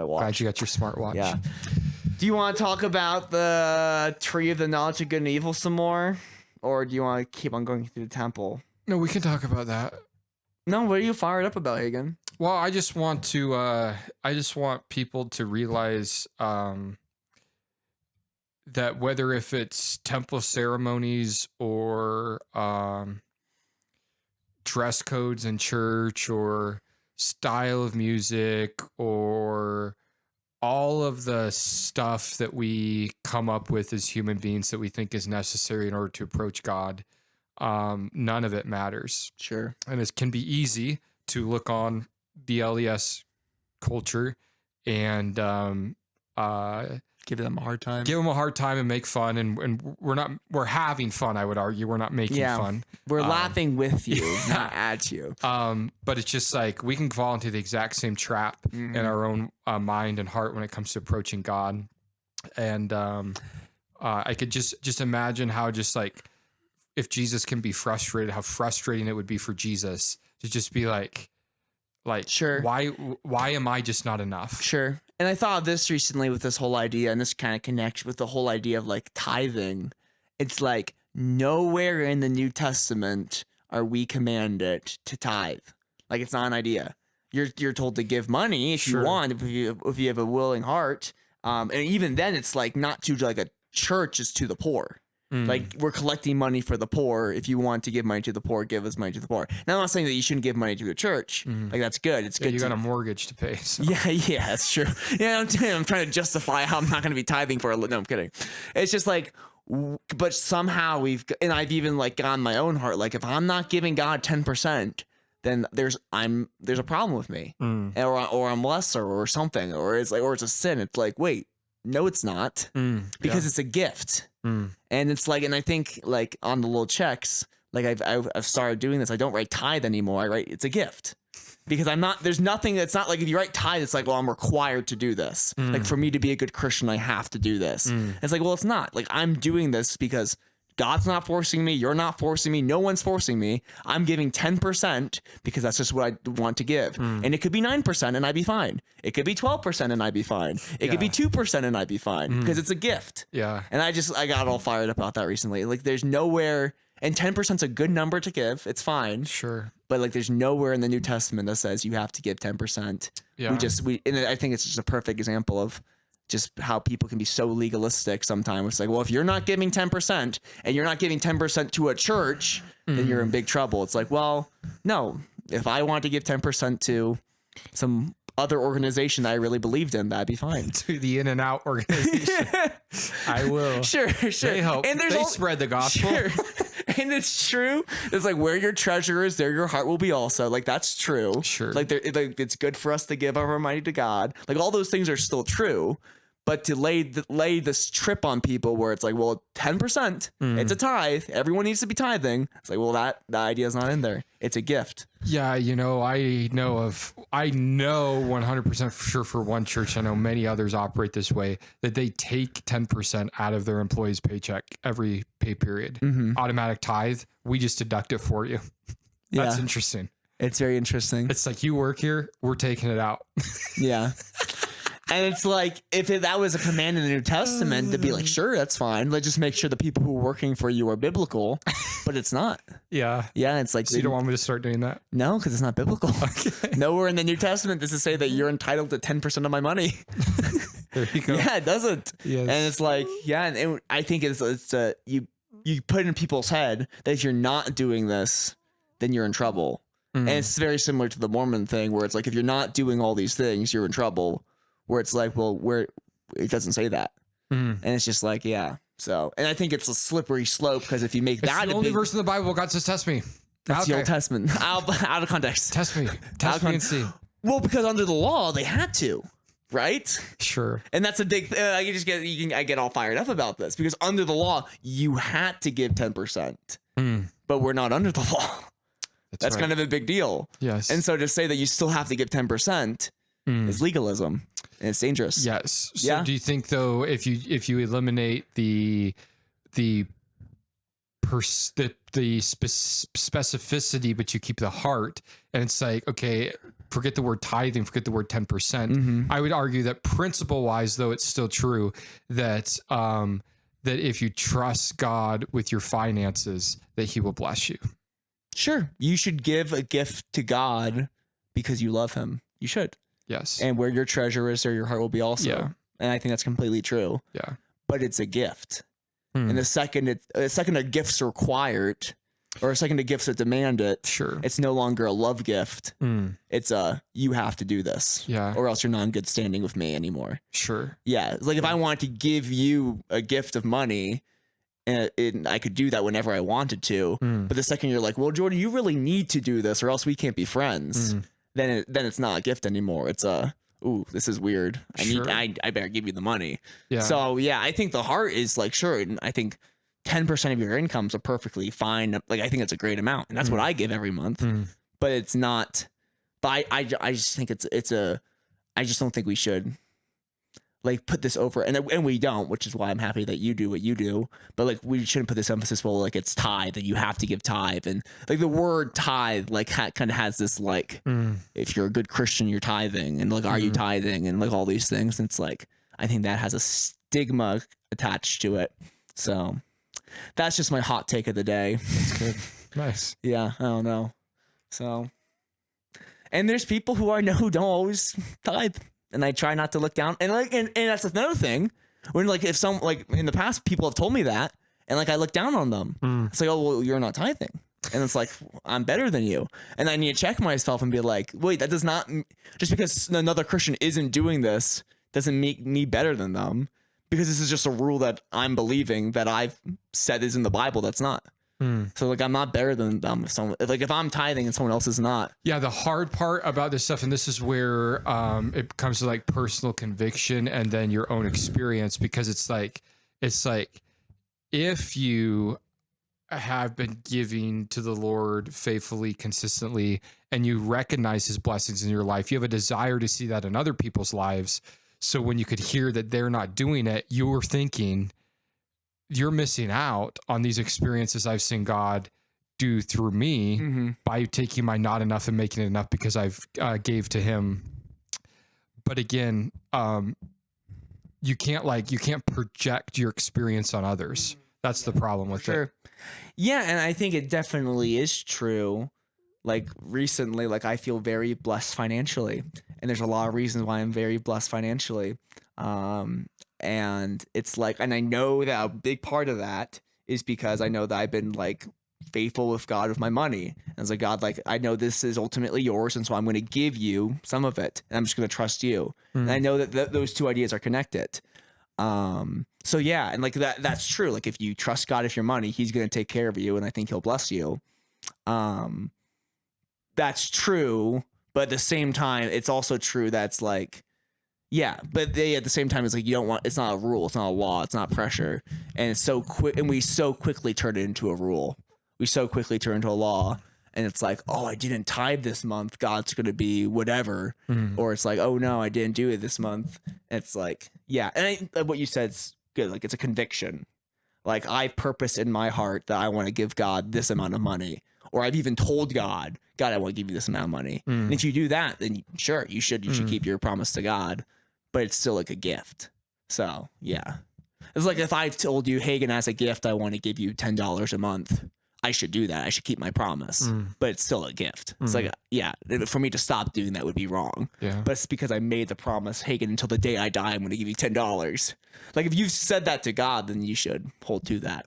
Speaker 1: watch.
Speaker 2: Glad you got your smartwatch.
Speaker 1: Yeah. Do you want to talk about the tree of the knowledge of good and evil some more, or do you want to keep on going through the temple?
Speaker 2: No, we can talk about that.
Speaker 1: No, what are you fired up about, Hagen?
Speaker 2: Well, I just want to. I just want people to realize that whether if it's temple ceremonies or dress codes in church or style of music or all of the stuff that we come up with as human beings that we think is necessary in order to approach God, none of it matters.
Speaker 1: Sure.
Speaker 2: And it can be easy to look on the LDS culture and
Speaker 1: give them a hard time.
Speaker 2: Give them a hard time and make fun. And we're having fun, I would argue. We're not making fun.
Speaker 1: We're laughing with you, not at you.
Speaker 2: But it's just like we can fall into the exact same trap in our own mind and heart when it comes to approaching God. And I could just imagine how just like if Jesus can be frustrated, how frustrating it would be for Jesus to just be like
Speaker 1: sure,
Speaker 2: why am I just not enough?
Speaker 1: Sure. And I thought of this recently with this whole idea, and this kind of connects with the whole idea of like tithing. It's like nowhere in the New Testament are we commanded to tithe. Like it's not an idea. You're told to give money if you want, if you have a willing heart. And even then, it's like not to like a church, it's to the poor. Like we're collecting money for the poor. If you want to give money to the poor, give us money to the poor. Now I'm not saying that you shouldn't give money to the church. Like that's good. It's good.
Speaker 2: You got a mortgage to pay. So.
Speaker 1: Yeah, that's true. Yeah, I'm trying to justify how I'm not going to be tithing for no, I'm kidding. It's just like, but somehow and I've even like gotten my own heart. Like if I'm not giving God 10%, then there's a problem with me, or I'm lesser or something, or it's a sin. It's like, wait, no, it's not, because it's a gift. And it's like, and I think like on the little checks, like I've started doing this. I don't write tithe anymore. I write it's a gift, because there's nothing that's not like if you write tithe, it's like, well, I'm required to do this. Like for me to be a good Christian, I have to do this. It's like, well, it's not like I'm doing this because God's not forcing me. You're not forcing me. No one's forcing me. I'm giving 10% because that's just what I want to give. And it could be 9% and I'd be fine. It could be 12% and I'd be fine. It could be 2% and I'd be fine because it's a gift.
Speaker 2: Yeah.
Speaker 1: And I got all fired up about that recently. Like there's nowhere, and 10% is a good number to give. It's fine.
Speaker 2: Sure.
Speaker 1: But like there's nowhere in the New Testament that says you have to give 10%.
Speaker 2: Yeah.
Speaker 1: And I think it's just a perfect example of just how people can be so legalistic sometimes. It's like, well, if you're not giving 10% and you're not giving 10% to a church, then you're in big trouble. It's like, well, no, if I want to give 10% to some other organization that I really believed in, that'd be fine.
Speaker 2: To the In and Out organization. I will.
Speaker 1: Sure.
Speaker 2: They help. And they spread the gospel.
Speaker 1: Sure. And it's true. It's like where your treasure is, there your heart will be also. Like that's true.
Speaker 2: Sure.
Speaker 1: Like it's good for us to give our money to God. Like all those things are still true. But to lay this trip on people where it's like, well, 10%, it's a tithe. Everyone needs to be tithing. It's like, well, that idea is not in there. It's a gift.
Speaker 2: Yeah, I know 100% sure for one church, I know many others operate this way, that they take 10% out of their employee's paycheck every pay period. Automatic tithe, we just deduct it for you. That's interesting.
Speaker 1: It's very interesting.
Speaker 2: It's like you work here, we're taking it out.
Speaker 1: Yeah. And it's like, if that was a command in the New Testament to be like, sure, that's fine. Let's just make sure the people who are working for you are biblical, but it's not.
Speaker 2: Yeah.
Speaker 1: Yeah. It's like,
Speaker 2: so you don't want me to start doing that?
Speaker 1: No, because it's not biblical. Okay. Nowhere in the New Testament does it say that you're entitled to 10% of my money.
Speaker 2: There you go.
Speaker 1: Yeah, it doesn't.
Speaker 2: Yes.
Speaker 1: And it's like, yeah. And I think it's you put in people's head that if you're not doing this, then you're in trouble. And it's very similar to the Mormon thing where it's like, if you're not doing all these things, you're in trouble. Where it's like, well, it doesn't say that. And it's just like, yeah. So, and I think it's a slippery slope because if you make that
Speaker 2: the only verse in the Bible, God says, test me.
Speaker 1: That's the Old Testament. Out of context.
Speaker 2: Test me and see.
Speaker 1: Well, because under the law, they had to, right? Sure. And that's a big, I get all fired up about this because under the law, you had to give 10%, but we're not under the law. That's right. Kind of a big deal. Yes. And so to say that you still have to give 10%, is legalism, and it's dangerous.
Speaker 2: Yes. So do you think though, if you eliminate the specificity, but you keep the heart, and it's like, okay, forget the word tithing, forget the word 10%. I would argue that principle wise, though, it's still true that that if you trust God with your finances, that He will bless you.
Speaker 1: Sure, you should give a gift to God because you love Him. You should. Yes. And where your treasure is, there your heart will be also. Yeah. And I think that's completely true. Yeah. But it's a gift. And the second a gift's required, or a second a gift's that demand it, sure, it's no longer a love gift. It's you have to do this. Yeah. Or else you're not in good standing with me anymore. Sure. Yeah. It's like if I wanted to give you a gift of money, and I could do that whenever I wanted to. But the second you're like, well, Jordan, you really need to do this or else we can't be friends. Then it's not a gift anymore. It's ooh, this is weird. I better give you the money. Yeah. So yeah, I think the heart is like, sure. And I think 10% of your incomes are perfectly fine. Like, I think it's a great amount, and that's what I give every month, but it's not, but I just think I just don't think we should like put this over, and we don't, which is why I'm happy that you do what you do. But like, we shouldn't put this emphasis, well, like it's tithe, that you have to give tithe, and like the word tithe like kind of has this like, if you're a good Christian, you're tithing, and like, are you tithing, and like all these things. And it's like, I think that has a stigma attached to it. So that's just my hot take of the day.
Speaker 2: That's good. Nice.
Speaker 1: Yeah, I don't know. So, and there's people who I know who don't always tithe. And I try not to look down, and like, and that's another thing. When like, if some, like in the past, people have told me that, and like I look down on them. It's like, oh, well, you're not tithing, and it's like, I'm better than you, and I need to check myself and be like, wait, that does not, just because another Christian isn't doing this doesn't make me better than them, because this is just a rule that I'm believing that I've said is in the Bible. That's not. So like, I'm not better than them. If I'm tithing and someone else is not.
Speaker 2: Yeah. The hard part about this stuff, and this is where it comes to like personal conviction and then your own experience, because it's like if you have been giving to the Lord faithfully, consistently, and you recognize His blessings in your life, you have a desire to see that in other people's lives. So when you could hear that they're not doing it, you're thinking, you're missing out on these experiences I've seen God do through me by taking my not enough and making it enough because I've gave to Him. But again, you can't project your experience on others. That's the problem with it.
Speaker 1: Yeah. And I think it definitely is true. Like recently, like I feel very blessed financially, and there's a lot of reasons why I'm very blessed financially. And it's like, and I know that a big part of that is because I know that I've been like faithful with God with my money. And it's like, God, like, I know this is ultimately yours, and so I'm going to give you some of it, and I'm just going to trust you. And I know that those two ideas are connected. So yeah, and like that's true. Like if you trust God with your money, he's going to take care of you, and I think he'll bless you. That's true, but at the same time, it's also true that's like, yeah, but at the same time, it's like you don't want. It's not a rule. It's not a law. It's not pressure. And it's so quick, and we so quickly turn it into a rule. We so quickly turn into a law, and it's like, oh, I didn't tithe this month. God's going to be whatever. Or it's like, oh no, I didn't do it this month. And it's like, yeah, and what you said's good. Like it's a conviction. Like I purpose in my heart that I want to give God this amount of money, or I've even told God, I want to give you this amount of money. And if you do that, then sure, you should keep your promise to God, but it's still like a gift. So yeah, it's like if I've told you, Hagen, as a gift, I want to give you $10 a month. I should do that. I should keep my promise, but it's still a gift. It's like, yeah, for me to stop doing that would be wrong.
Speaker 2: Yeah.
Speaker 1: But it's because I made the promise, Hagen, until the day I die, I'm going to give you $10. Like if you've said that to God, then you should hold to that.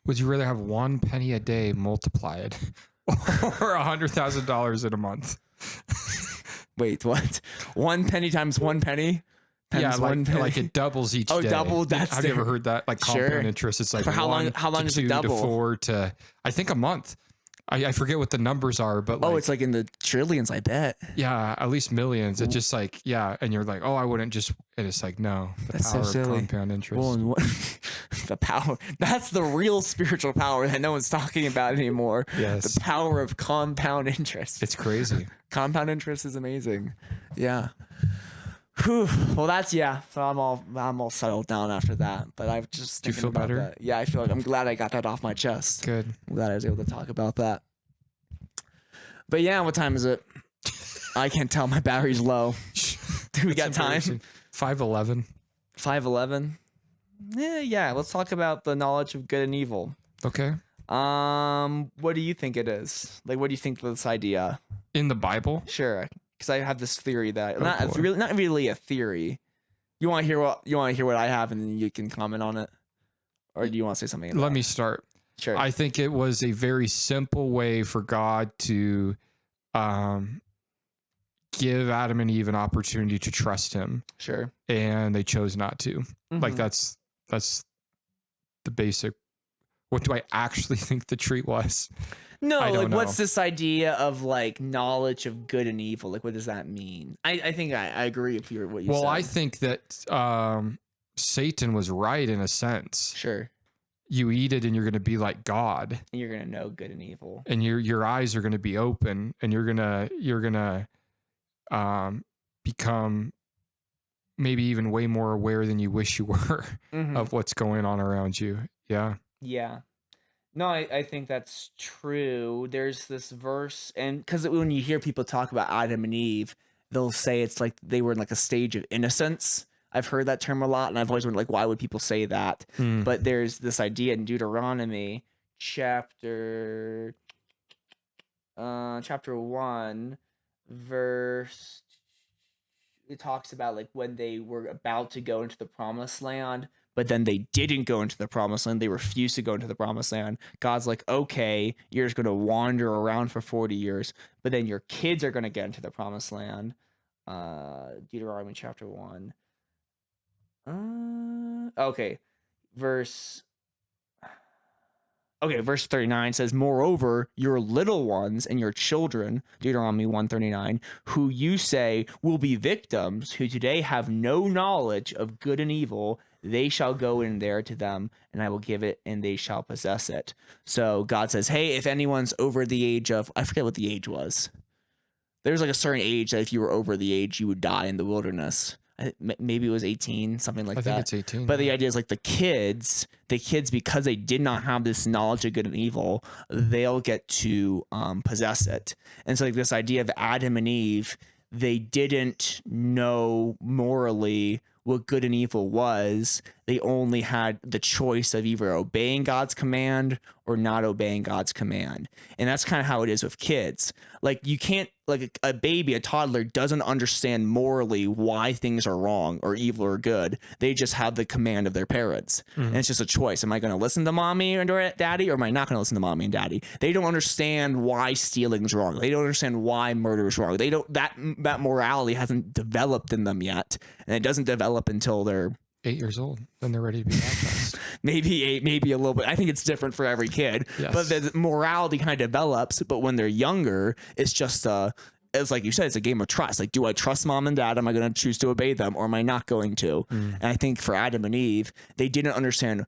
Speaker 2: Would you rather have 1 penny a day multiplied or $100,000 in a month?
Speaker 1: Wait, what? 1 penny times 1 penny?
Speaker 2: Yeah, like it doubles each day.
Speaker 1: Oh, double.
Speaker 2: Have you ever heard that? Like compound interest. It's like
Speaker 1: for how long? How long does it double?
Speaker 2: To 4 to I think a month. I forget what the numbers are, but
Speaker 1: it's like in the trillions, I bet.
Speaker 2: Yeah, at least millions. It's just like, yeah, and you're like, oh, I wouldn't just. And it's like, no,
Speaker 1: that's power so silly.
Speaker 2: Of compound interest.
Speaker 1: Well, the power. That's the real spiritual power that no one's talking about anymore.
Speaker 2: Yes,
Speaker 1: the power of compound interest.
Speaker 2: It's crazy.
Speaker 1: Compound interest is amazing. Yeah. Whew. Well, that's yeah. So I'm all settled down after that. But I've just.
Speaker 2: Do you feel better?
Speaker 1: That. Yeah, I feel like I'm glad I got that off my chest.
Speaker 2: Good.
Speaker 1: I'm glad I was able to talk about that. But yeah, what time is it? I can't tell. My battery's low. Do we got time?
Speaker 2: 5:11.
Speaker 1: 5:11. Yeah. Let's talk about the knowledge of good and evil.
Speaker 2: Okay.
Speaker 1: What do you think it is? Like, what do you think of this idea?
Speaker 2: In the Bible?
Speaker 1: Sure. Because I have this theory that not really a theory. You want to hear what I have, and then you can comment on it, or do you want to say something?
Speaker 2: Let me start.
Speaker 1: Sure.
Speaker 2: I think it was a very simple way for God to give Adam and Eve an opportunity to trust him.
Speaker 1: Sure.
Speaker 2: And they chose not to. Mm-hmm. Like that's the basic. What do I actually think the treat was?
Speaker 1: No, like what's this idea of like knowledge of good and evil? Like what does that mean? I think I agree with what you said.
Speaker 2: Well, I think that Satan was right in a sense.
Speaker 1: Sure.
Speaker 2: You eat it and you're going to be like God.
Speaker 1: And you're going to know good and evil.
Speaker 2: And your eyes are going to be open, and you're going to become maybe even way more aware than you wish you were of what's going on around you. Yeah.
Speaker 1: Yeah. No, I think that's true. There's this verse, and because when you hear people talk about Adam and Eve, they'll say it's like they were in like a stage of innocence. I've heard that term a lot, and I've always wondered, like, why would people say that? But there's this idea in Deuteronomy chapter 1, verse. It talks about like when they were about to go into the promised land, but then they didn't go into the promised land. They refused to go into the promised land. God's like, okay, you're just going to wander around for 40 years, but then your kids are going to get into the promised land. Deuteronomy chapter 1. Verse 39 says, moreover, your little ones and your children, Deuteronomy 1:39, who you say will be victims, who today have no knowledge of good and evil, they shall go in there to them, and I will give it, and they shall possess it. So God says, hey, if anyone's over the age of, I forget what the age was. There's like a certain age that if you were over the age, you would die in the wilderness. Maybe it was 18, something like that. I think
Speaker 2: it's 18.
Speaker 1: But the idea is like the kids, because they did not have this knowledge of good and evil, they'll get to possess it. And so like this idea of Adam and Eve, they didn't know morally what good and evil was. They only had the choice of either obeying God's command or not obeying God's command. And that's kind of how it is with kids. Like you can't, like a baby, a toddler doesn't understand morally why things are wrong or evil or good. They just have the command of their parents. And it's just a choice. Am I going to listen to mommy and daddy, or am I not going to listen to mommy and daddy? They don't understand why stealing is wrong. They don't understand why murder is wrong. They don't, that morality hasn't developed in them yet. And it doesn't develop until they're
Speaker 2: 8 years old, then they're ready to be baptized.
Speaker 1: Maybe 8, maybe a little bit. I think it's different for every kid.
Speaker 2: Yes.
Speaker 1: But the morality kind of develops. But when they're younger, it's just it's like you said, it's a game of trust. Like, do I trust mom and dad? Am I going to choose to obey them, or am I not going to? And I think for Adam and Eve, they didn't understand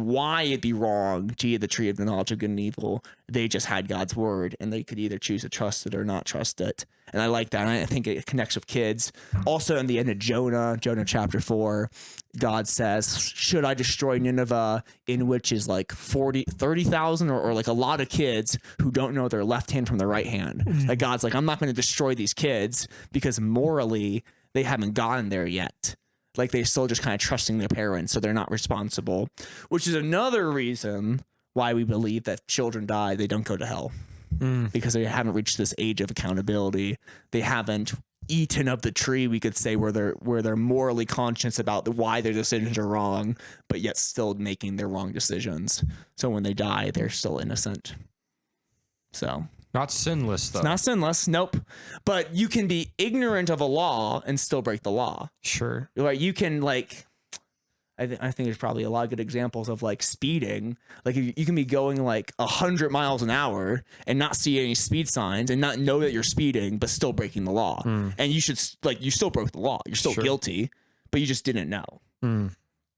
Speaker 1: why it'd be wrong to eat the tree of the knowledge of good and evil. They just had God's word, and they could either choose to trust it or not trust it. And I like that. And I think it connects with kids. Also, in the end of Jonah chapter 4, God says, should I destroy Nineveh, in which is like 30,000 or like a lot of kids who don't know their left hand from their right hand. Like, God's like, I'm not going to destroy these kids because morally they haven't gotten there yet. Like, they're still just kind of trusting their parents, so they're not responsible, which is another reason why we believe that children die, they don't go to hell, because they haven't reached this age of accountability. They haven't eaten of the tree, we could say, where they're morally conscious about why their decisions are wrong, but yet still making their wrong decisions. So when they die, they're still innocent. So
Speaker 2: not sinless, though.
Speaker 1: It's not sinless, nope. But you can be ignorant of a law and still break the law.
Speaker 2: Sure.
Speaker 1: Like, you can, like, I think there's probably a lot of good examples of, like, speeding. Like, you can be going like 100 miles an hour and not see any speed signs and not know that you're speeding, but still breaking the law. And you should, like, you still broke the law. You're still guilty, but you just didn't know.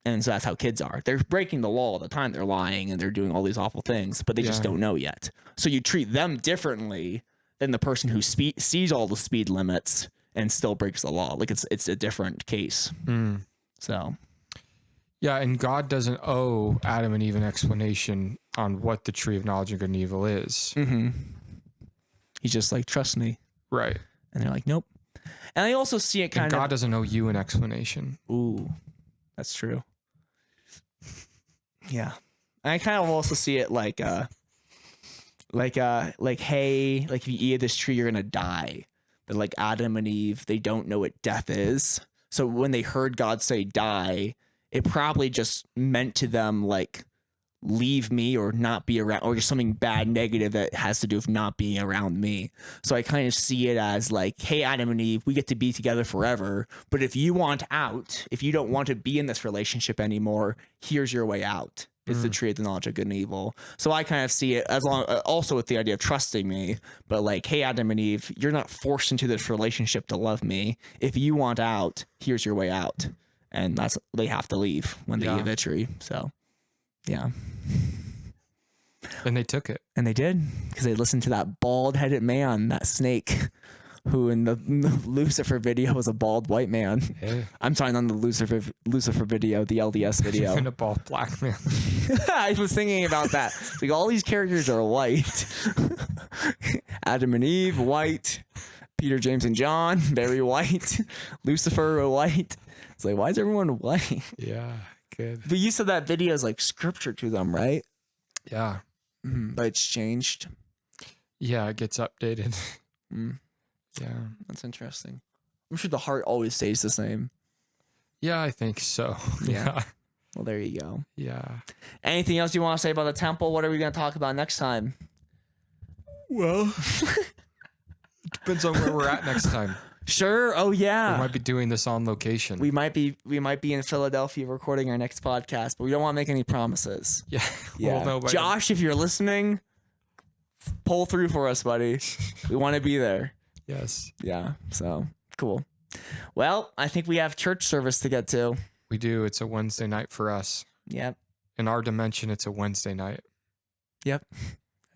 Speaker 1: And so that's how kids are. They're breaking the law all the time. They're lying and they're doing all these awful things, but they just don't know yet. So you treat them differently than the person who sees all the speed limits and still breaks the law. Like, it's a different case. So.
Speaker 2: Yeah, and God doesn't owe Adam and Eve an explanation on what the tree of knowledge of good and evil is.
Speaker 1: He's just like, trust me.
Speaker 2: Right.
Speaker 1: And they're like, nope. And I also see it kind of.
Speaker 2: God doesn't owe you an explanation.
Speaker 1: Ooh, that's true. Yeah. And I kind of also see it like, hey, like, if you eat of this tree, you're going to die. But like Adam and Eve, they don't know what death is. So when they heard God say die, it probably just meant to them, like, leave me or not be around, or just something bad, negative that has to do with not being around me. So I kind of see it as like, hey, Adam and Eve, we get to be together forever. But if you want out, if you don't want to be in this relationship anymore, here's your way out. It's the tree of the knowledge of good and evil. So I kind of see it as long, also with the idea of trusting me, but like, hey, Adam and Eve, you're not forced into this relationship to love me. If you want out, here's your way out. And that's, they have to leave when they eat the tree. So, yeah.
Speaker 2: And they took it.
Speaker 1: And they did, because they listened to that bald-headed man, that snake, who in the Lucifer video was a bald white man. Hey. I'm sorry, on the Lucifer video, the LDS video.
Speaker 2: Even a bald black man.
Speaker 1: I was thinking about that. Like, all these characters are white. Adam and Eve, white. Peter, James, and John, very white. Lucifer, white. It's like, why is everyone white?
Speaker 2: Yeah, good.
Speaker 1: But you said that video is like scripture to them, right?
Speaker 2: Yeah.
Speaker 1: But it's changed.
Speaker 2: Yeah, it gets updated. Yeah.
Speaker 1: That's interesting. I'm sure the heart always stays the same.
Speaker 2: Yeah, I think so. Yeah.
Speaker 1: Well, there you go.
Speaker 2: Yeah.
Speaker 1: Anything else you want to say about the temple? What are we going to talk about next time?
Speaker 2: Well, it depends on where we're at next time.
Speaker 1: Sure. Oh, yeah.
Speaker 2: We might be doing this on location.
Speaker 1: We might be in Philadelphia recording our next podcast, but we don't want to make any promises.
Speaker 2: Yeah.
Speaker 1: Yeah. Well, no, Josh, if you're listening, pull through for us, buddy. We want to be there.
Speaker 2: Yes.
Speaker 1: Yeah. So cool. Well, I think we have church service to get to.
Speaker 2: We do. It's a Wednesday night for us.
Speaker 1: Yep.
Speaker 2: In our dimension, it's a Wednesday night.
Speaker 1: Yep.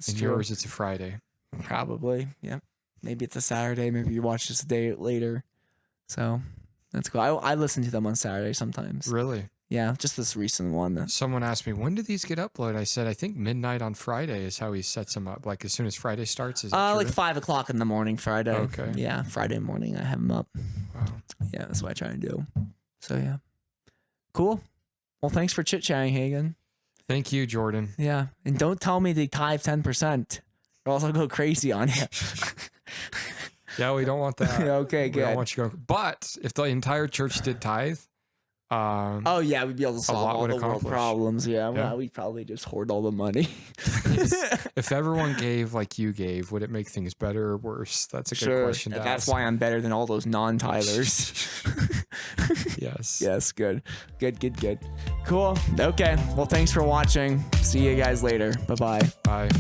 Speaker 2: In yours, it's a Friday.
Speaker 1: Probably. Yep. Maybe it's a Saturday. Maybe you watch this a day later. So that's cool. I listen to them on Saturday sometimes.
Speaker 2: Really?
Speaker 1: Yeah. Just this recent one.
Speaker 2: Someone asked me, when do these get uploaded? I said, I think midnight on Friday is how he sets them up. Like as soon as Friday starts? Is that true?
Speaker 1: Like 5 o'clock in the morning Friday.
Speaker 2: Okay.
Speaker 1: Yeah. Friday morning I have them up.
Speaker 2: Wow.
Speaker 1: Yeah. That's what I try to do. So yeah. Cool. Well, thanks for chit-chatting, Hagen.
Speaker 2: Thank you, Jordan.
Speaker 1: Yeah. And don't tell me to tithe 10%. Or else I'll go crazy on you.
Speaker 2: Yeah, we don't want that.
Speaker 1: Okay, good.
Speaker 2: We don't want you to go. But if the entire church did tithe,
Speaker 1: oh yeah, we'd be able to solve all the world problems. Yeah, well, we'd probably just hoard all the money.
Speaker 2: If everyone gave like you gave, would it make things better or worse? That's a good question to ask.
Speaker 1: That's why I'm better than all those non-tithers.
Speaker 2: Yes.
Speaker 1: Yes. Good. Cool. Okay. Well, thanks for watching. See you guys later. Bye-bye.
Speaker 2: Bye.